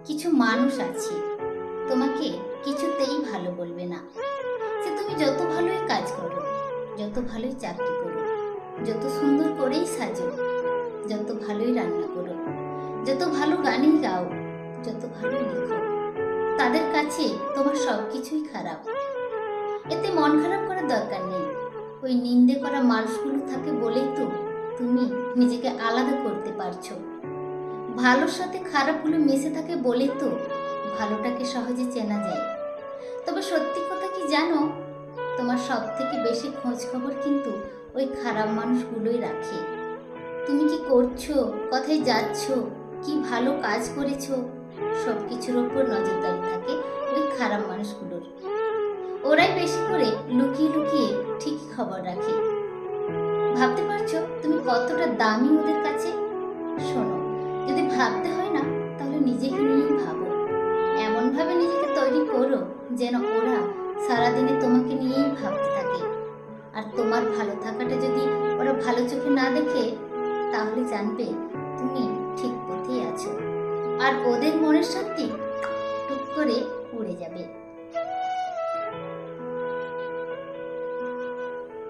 কিছু মানুষ আছে তোমাকে কিছুতেই ভালো বলবে না। সে তুমি যত ভালোই কাজ করো, যত ভালোই চাকরি করো, যত সুন্দর করেই সাজো, যত ভালোই রান্না করো, যত ভালো গানই গাও, যত ভালোই লিখো, তাদের কাছে তোমার সব কিছুই খারাপ। এতে মন খারাপ করার দরকার নেই। ওই নিন্দে করা মানুষগুলো থাকে বলেই তো তুমি নিজেকে আলাদা করতে পারছো। ভালোর সাথে খারাপগুলো মিশে থাকে বলেই তো ভালোটাকে সহজে চেনা যায়। তবে সত্যি কথা কি জানো, তোমার সব থেকে বেশি খোঁজ খবর কিন্তু ওই খারাপ মানুষগুলোই রাখে। তুমি কি করছো, কোথায় যাচ্ছ, কি ভালো কাজ করেছো, সব কিছুর ওপর নজরদারি থাকে ওই খারাপ মানুষগুলোর। ওরাই বেশি করে লুকিয়ে লুকিয়ে ঠিকই খবর রাখে। ভাবতে পারছো তুমি কতটা দামি ওদের কাছে? শোনো, যদি ভাবতে হয় না তাহলে নিজেকে নিয়েই ভাবো। এমনভাবে নিজেকে তৈরি করো যেন ওরা সারাদিনে তোমাকে নিয়েই ভাবতে থাকে। আর তোমার ভালো থাকাটা যদি ওরা ভালো চোখে না দেখে, তাহলে জানবে তুমি ঠিক পথেই আছো। আর ওদের মনের শান্তি টুক করে